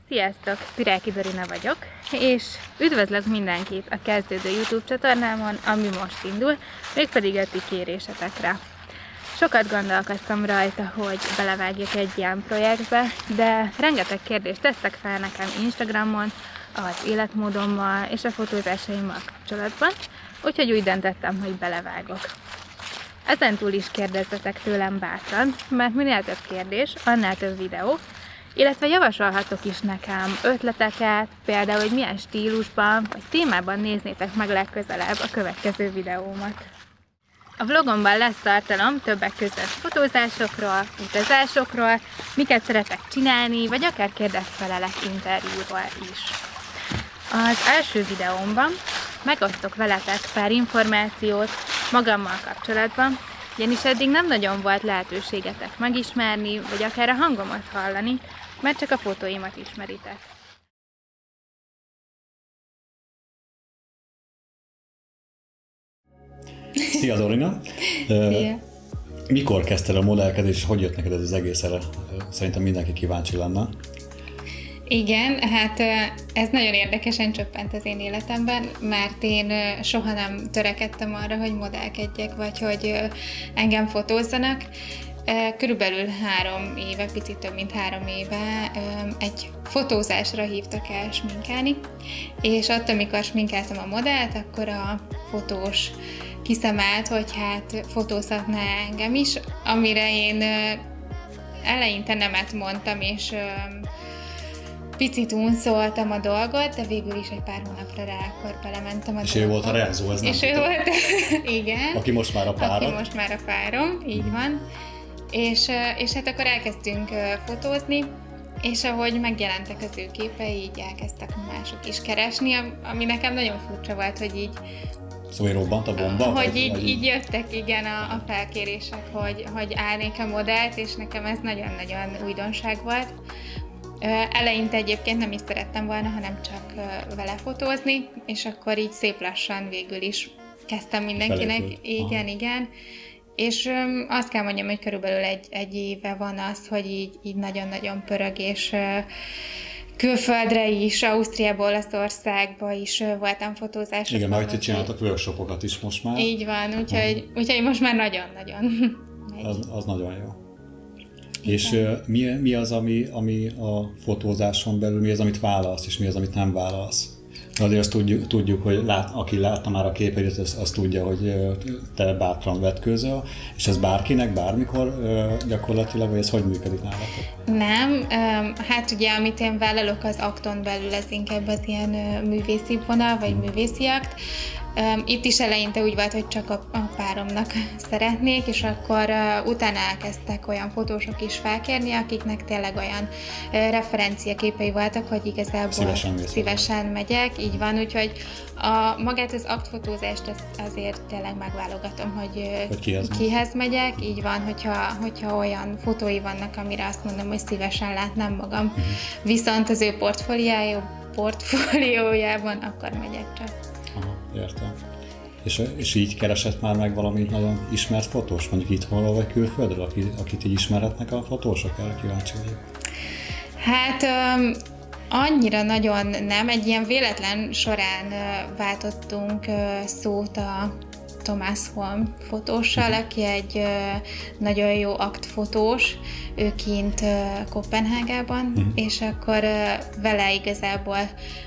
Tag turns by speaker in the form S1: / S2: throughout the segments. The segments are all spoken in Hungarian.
S1: Sziasztok! Sziráki Dorina vagyok, és üdvözlök mindenkit a kezdődő YouTube csatornámon, ami most indul, mégpedig a ti kérésetekre. Sokat gondolkoztam rajta, hogy belevágjak egy ilyen projektbe, de rengeteg kérdést tesztek fel nekem Instagramon, az életmódommal és a fotózásaimmal kapcsolatban, úgyhogy úgy döntöttem, hogy belevágok. Ezentúl is kérdezzetek tőlem bátran, mert minél több kérdés, annál több videó, illetve javasolhatok is nekem ötleteket, például, hogy milyen stílusban vagy témában néznétek meg legközelebb a következő videómat. A vlogomban lesz tartalom többek között fotózásokról, utazásokról, miket szeretek csinálni, vagy akár kérdezfelelek interjúról is. Az első videómban megosztok veletek pár információt magammal kapcsolatban, ugyanis eddig nem nagyon volt lehetőségetek megismerni, vagy akár a hangomat hallani, mert csak a fotóimat ismeritek.
S2: Szia Dorina!
S1: Szia!
S2: Mikor kezdtél a modellkedés, és hogy jött neked ez az egész erre? Szerintem mindenki kíváncsi lenne.
S3: Igen, hát ez nagyon érdekesen csöppent az én életemben, mert én soha nem törekedtem arra, hogy modellkedjek, vagy hogy engem fotózzanak. Körülbelül 3 éve, picit több mint 3 éve egy fotózásra hívtak el sminkálni, és attól, amikor sminkáltam a modellt, akkor a fotós kiszemelt, hogy hát fotózhatná engem is, amire én eleinte nemet mondtam, és picit unszoltam a dolgot, de végül is egy pár hónapra rá akkor belementem a dolgot.
S2: És ő volt a Renzo, ez nem
S3: És ő volt, igen.
S2: Aki most már a párod.
S3: Aki most már a párom, így van. És hát akkor elkezdtünk fotózni, és ahogy megjelentek az ő képei, így elkezdtek mások is keresni, ami nekem nagyon furcsa volt, hogy így
S2: Szóval robbant a bomba?
S3: Hogy így jöttek, igen, a felkérések, hogy állnék a modellt, és nekem ez nagyon-nagyon újdonság volt. Eleinte egyébként nem is szerettem volna, hanem csak vele fotózni, és akkor így szép lassan végül is kezdtem mindenkinek. Igen. És azt kell mondjam, hogy körülbelül egy éve van az, hogy így nagyon-nagyon pörög, és külföldre is, Ausztriába, Olaszországba is voltam fotózásra.
S2: Igen, majd ti csináltak workshopokat is most már.
S3: Így van, úgyhogy most már nagyon-nagyon megy.
S2: Az nagyon jó. Igen. És mi az, ami a fotózáson belül, mi az, amit válasz, és mi az, amit nem válasz? Azért azt tudjuk, hogy aki látta már a képeit, azt tudja, hogy te bátran vetkőzöl, és ez bárkinek, bármikor gyakorlatilag, vagy ez hogy működik nálatok?
S3: Nem, hát ugye amit én vállalok az akton belül, ez inkább az ilyen művészi vonal, vagy művészi akt. Itt is eleinte úgy volt, hogy csak a páromnak szeretnék, és akkor utána elkezdtek olyan fotósok is felkérni, akiknek tényleg olyan referenciaképei voltak, hogy igazából szívesen megyek, így van, úgyhogy magát az aktfotózást azért tényleg megválogatom, hogy kihez megyek, így van, hogyha olyan fotói vannak, amire azt mondom, hogy szívesen látnám magam, viszont az ő portfóliójában akkor megyek csak.
S2: Aha, értem. És így keresett már meg valami nagyon ismert fotós, mondjuk itthonról vagy külföldről, akit így ismerhetnek a fotósok? Erre kíváncsi vagyok.
S3: Hát annyira nagyon nem. Egy ilyen véletlen során váltottunk szót a Thomas Holm fotóssal, aki egy nagyon jó aktfotós, ő kint Koppenhágában, és akkor vele igazából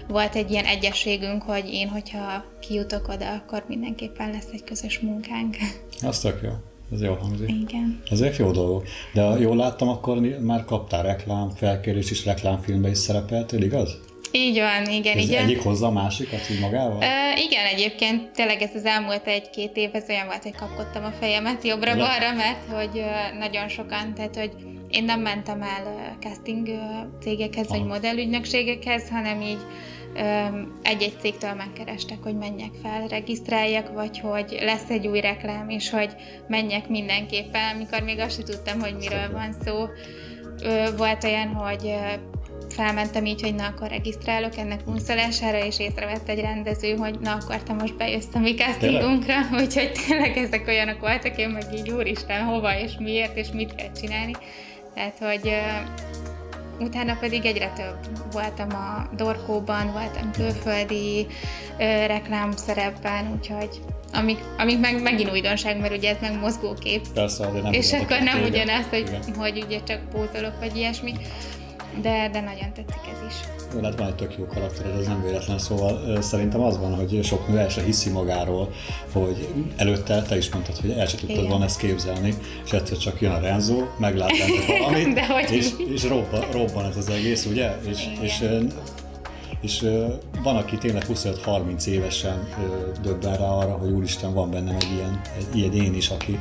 S3: volt egy ilyen egyességünk, hogy én, hogyha kijutok oda, akkor mindenképpen lesz egy közös munkánk.
S2: Az tök jó. Ez jól hangzik.
S3: Igen.
S2: Ezek jó dolgok. De jól láttam, akkor már kaptál reklám, felkérés is, reklámfilmben is szerepeltél, igaz?
S3: Így van, igen.
S2: Ez egyik hozza a másikat így magával?
S3: Igen, egyébként tényleg ez az elmúlt 1-2 év, ez olyan volt, hogy kapkodtam a fejemet jobbra-balra, mert hogy nagyon sokan, tehát hogy én nem mentem el casting cégekhez, vagy modellügynökségekhez, hanem így egy-egy cégtől megkerestek, hogy menjek fel, regisztráljak, vagy hogy lesz egy új reklám, és hogy menjek mindenképpen, amikor még azt sem tudtam, hogy miről van szó. Volt olyan, hogy felmentem így, hogy na, akkor regisztrálok ennek unszolására, és észrevett egy rendező, hogy na, akkor te most bejössz a mi castingunkra, úgyhogy tényleg ezek olyanok voltak, én meg így úristen, hova és miért, és mit kell csinálni. Tehát, hogy utána pedig egyre több. Voltam a Dorkóban, voltam külföldi reklámszerepben, úgyhogy amik megint újdonság, mert ugye ez meg mozgókép.
S2: Persze, de nem
S3: és akkor nem ugyanaz,
S2: igen.
S3: hogy ugye csak pózolok, vagy ilyesmi, de nagyon tetszik ez is.
S2: Hát van egy tök jó karaktered, ez nem véletlen, szóval szerintem az van, hogy sok nő el se hiszi magáról, hogy előtte te is mondtad, hogy el se tudtad volna ezt képzelni, és egyszer csak jön a Renzo, meglát benne valamit, és robban ez az egész, ugye? És van, aki tényleg 25-30 évesen döbben rá arra, hogy úristen, van bennem egy ilyen én is, aki...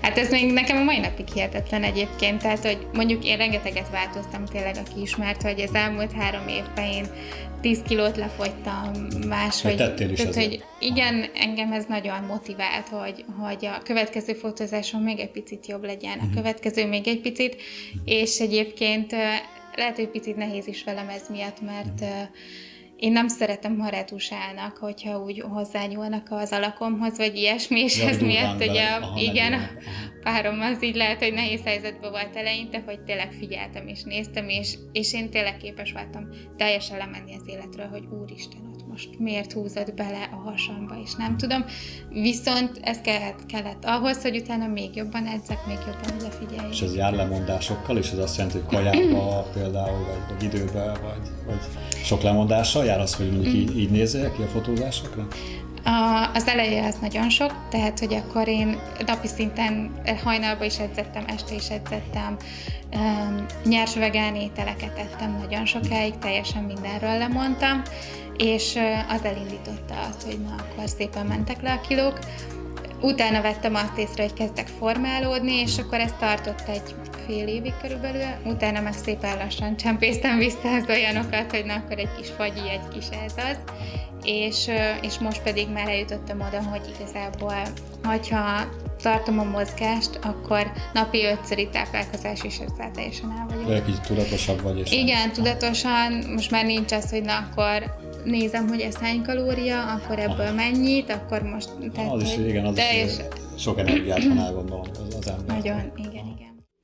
S3: Hát ez még nekem a mai napig hihetetlen egyébként, tehát hogy mondjuk én rengeteget változtam tényleg, aki ismert, hogy az elmúlt 3 évben én 10 kilót lefogytam, máshogy...
S2: Tehát,
S3: hogy igen, engem ez nagyon motivált, hogy a következő fotózáson még egy picit jobb legyen, a következő még egy picit, és egyébként lehet, hogy picit nehéz is velem ez miatt, mert én nem szeretem, ha retusálnak, hogyha úgy hozzányúlnak az alakomhoz, vagy ilyesmi, és ez miatt ugye igen, a párom az így lehet, hogy nehéz helyzetben volt eleinte, hogy tényleg figyeltem és néztem, és én tényleg képes voltam teljesen lemenni az életről, hogy úristen, ott most miért húzod bele a hasamba, és nem tudom. Viszont ez kellett ahhoz, hogy utána még jobban edzek, még jobban odafigyeljek.
S2: És ez jár lemondásokkal, és ez azt jelenti, hogy kajába például, vagy időben, vagy sok lemondással jár az, hogy mondjuk így nézzél ki a fotózásokra?
S3: Az eleje az nagyon sok, tehát hogy akkor én napi szinten hajnalban is edzettem, este is edzettem, nyers vegán ételeket ettem nagyon sokáig, teljesen mindenről lemondtam, és az elindította azt, hogy na akkor szépen mentek le a kilók. Utána vettem azt észre, hogy kezdek formálódni, és akkor ez tartott egy fél évig körülbelül, utána meg szépen lassan csempésztem vissza az olyanokat, hogy na akkor egy kis fagyi, egy kis ez az, és most pedig már eljutottam oda, hogy igazából, hogyha tartom a mozgást, akkor napi 5-szöri táplálkozás is ezzel teljesen el vagyok.
S2: Egy kicsit tudatosabb vagy. És
S3: igen, tudatosan, most már nincs az, hogy na akkor nézem, hogy ez hány kalória, akkor ebből mennyit, akkor most... Tehát,
S2: az is, igen, az is sok energiát van elgondolom az ember.
S3: Nagyon, igen.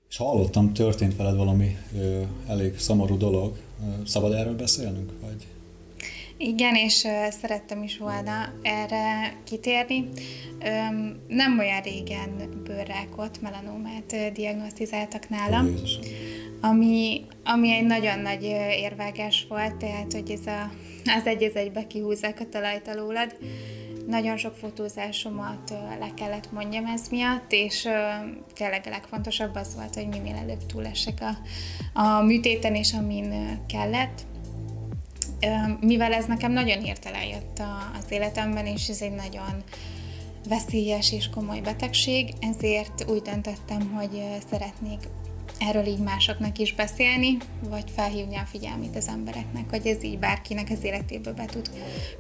S2: És hallottam, történt veled valami elég szomorú dolog. Szabad erről beszélnünk? Vagy?
S3: Igen, és szerettem is volna erre kitérni. Nem olyan régen bőrrákot, melanómát diagnosztizáltak nálam, ami egy nagyon nagy érvágás volt, tehát hogy az egy egybe kihúzzák a talajt alólad. Nagyon sok fotózásomat le kellett mondjam ez miatt, és tényleg a legfontosabb az volt, hogy minél előbb túlessek a műtéten, és amin kellett. Mivel ez nekem nagyon hirtelen jött az életemben, és ez egy nagyon veszélyes és komoly betegség, ezért úgy döntöttem, hogy szeretnék erről így másoknak is beszélni, vagy felhívni a figyelmét az embereknek, hogy ez így bárkinek az életébe be tud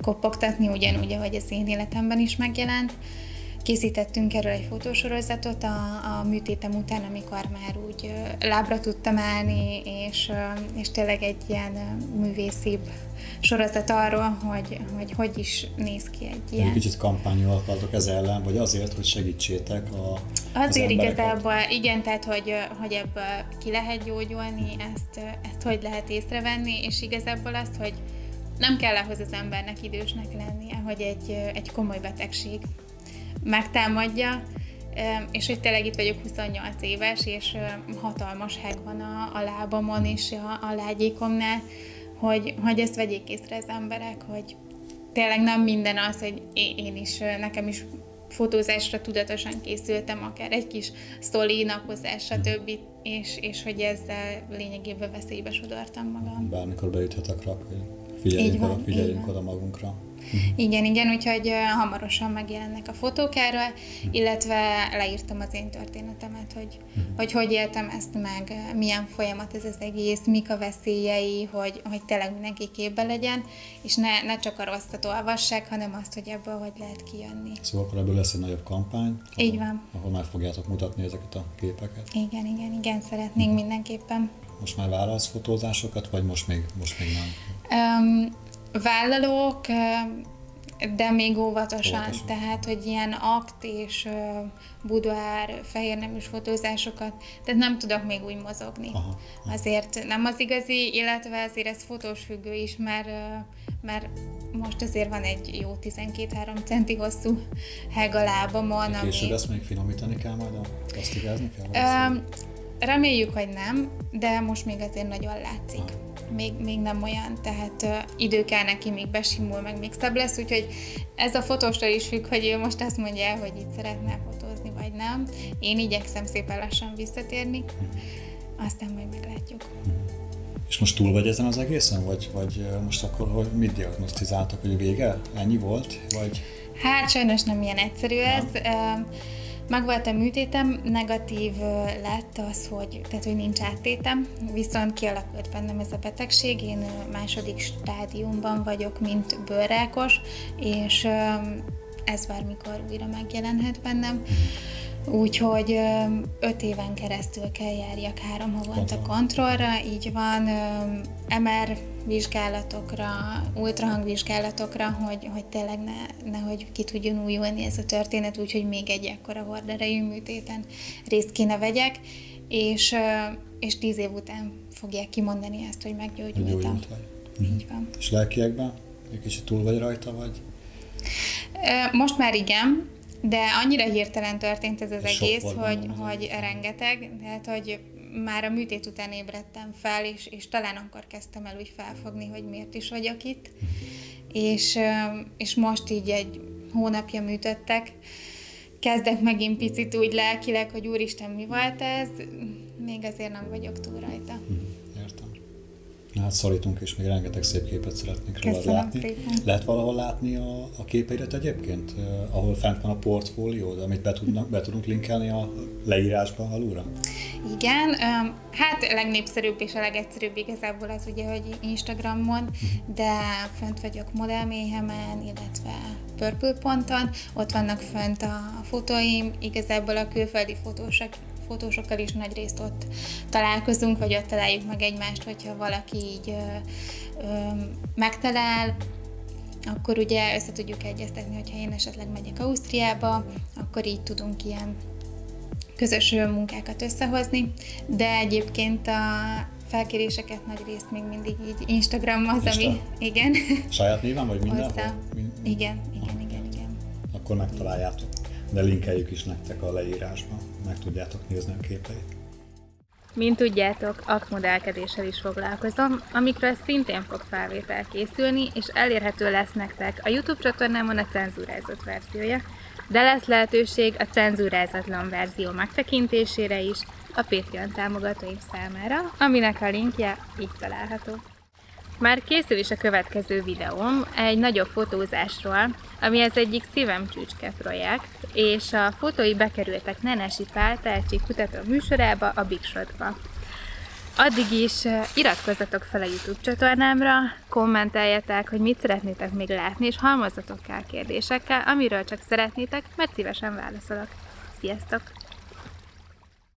S3: kopogtatni, ugyanúgy, ahogy az én életemben is megjelent. Készítettünk erről egy fotósorozatot a műtétem után, amikor már úgy lábra tudtam állni, és tényleg egy ilyen művészibb sorozat arról, hogy is néz ki egy ilyen.
S2: Egy kicsit kampányol akartok ez ellen, vagy azért, hogy segítsétek
S3: azért igazából, igen, tehát hogy ebből ki lehet gyógyulni, ezt hogy lehet észrevenni, és igazából azt, hogy nem kell ahhoz az embernek idősnek lennie, hogy egy komoly betegség megtámadja, és hogy tényleg itt vagyok 28 éves, és hatalmas heg van a lábamon és a lágyékomnál, hogy ezt vegyék észre az emberek, hogy tényleg nem minden az, hogy én is, nekem is fotózásra tudatosan készültem, akár egy kis sztori, napozás, stb. És hogy ezzel lényegében veszélybe sodortam magam.
S2: Bármikor beüthet a krak, hogy figyeljünk oda magunkra.
S3: Igen, úgyhogy hamarosan megjelennek a fotók erről, illetve leírtam az én történetemet, hogy éltem ezt meg, milyen folyamat ez az egész, mik a veszélyei, hogy tényleg mindenki képben legyen, és ne csak a rosszat olvassák, hanem azt, hogy ebből hogy lehet kijönni.
S2: Szóval akkor ebből lesz egy nagyobb kampány,
S3: így van,
S2: ahol meg fogjátok mutatni ezeket a képeket.
S3: Igen, szeretnénk mindenképpen.
S2: Most már vállalsz fotózásokat, vagy most még nem?
S3: Vállalók, De még óvatosan,
S2: Óvatosan.
S3: tehát, hogy ilyen akt és buduár, fehérneműs fotózásokat, tehát nem tudok még úgy mozogni.
S2: Aha.
S3: Azért nem az igazi, illetve azért ez fotós függő is, mert most azért van egy jó 12-3 centi hosszú heg a lábamon,
S2: Később ezt még finomítani kell majd, plasztikázni kell?
S3: Reméljük, hogy nem, de most még azért nagyon látszik. Még nem olyan, tehát idő kell neki, még besimul, meg még szebb lesz, úgyhogy ez a fotóstól is függ, hogy ő most azt mondja el, hogy itt szeretne fotózni, vagy nem. Én igyekszem szépen lassan visszatérni, aztán majd meglátjuk.
S2: És most túl vagy ezen az egészen? Vagy most akkor hogy mit diagnosztizáltak, hogy vége? Ennyi volt? Vagy...
S3: Hát sajnos nem ilyen egyszerű ez. Megvolt a műtétem, negatív lett az, hogy nincs áttétem, viszont kialakult bennem ez a betegség. Én második stádiumban vagyok, mint bőrrákos, és ez bármikor újra megjelenhet bennem. Úgyhogy 5 éven keresztül kell járjak 3 havonta kontrollra, így van, MR vizsgálatokra, ultrahangvizsgálatokra, hogy tényleg nehogy ki tudjon újulni ez a történet, úgyhogy még egy ekkora horderejű műtéten részt kéne vegyek, és 10 év után fogják kimondani ezt, hogy meggyógyultam. Így van.
S2: És lelkiekben? Egy kicsit túl vagy rajta, vagy?
S3: Most már igen, de annyira hirtelen történt ez az egész, hogy rengeteg, tehát hogy már a műtét után ébredtem fel, és talán akkor kezdtem el úgy felfogni, hogy miért is vagyok itt. És most így egy hónapja műtöttek, kezdek megint picit úgy lelkileg, hogy úristen, mi volt ez, még azért nem vagyok túl rajta.
S2: Értem. Hát szorítunk, és még rengeteg szép képet szeretnénk rólad látni.
S3: Szépen.
S2: Lehet valahol látni a képeidet egyébként, ahol fent van a portfóliód, amit be tudunk linkelni a leírásban alulra?
S3: Igen, hát a legnépszerűbb és a legegyszerűbb igazából az ugye, hogy Instagramon, de fönt vagyok Modellmayhemen, illetve Purple.on, ott vannak fönt a fotóim, igazából a külföldi fotósokkal is nagy részt ott találkozunk, vagy ott találjuk meg egymást, hogyha valaki így megtalál, akkor ugye össze tudjuk egyeztetni, hogyha én esetleg megyek Ausztriába, akkor így tudunk ilyen közös munkákat összehozni, de egyébként a felkéréseket nagy részt még mindig így Instagram az, ami... Igen.
S2: Saját néven, vagy mindenhol?
S3: Igen.
S2: Akkor megtaláljátok. De linkeljük is nektek a leírásban, meg tudjátok nézni a képeit.
S1: Mint tudjátok, aktmodellkedéssel is foglalkozom, amikről szintén fog felvétel készülni, és elérhető lesz nektek a YouTube csatornámon a cenzúrázott verziója, de lesz lehetőség a cenzúrázatlan verzió megtekintésére is a Patreon támogatóim számára, aminek a linkje itt található. Már készül is a következő videóm egy nagyobb fotózásról, ami az egyik szívem csücske projekt, és a fotói bekerültek Nenesi Pál tehetségkutató műsorába, a Big Shotba. Addig is iratkozzatok fel a YouTube csatornámra, kommenteljetek, hogy mit szeretnétek még látni, és halmozzatok el kérdésekkel, amiről csak szeretnétek, mert szívesen válaszolok. Sziasztok!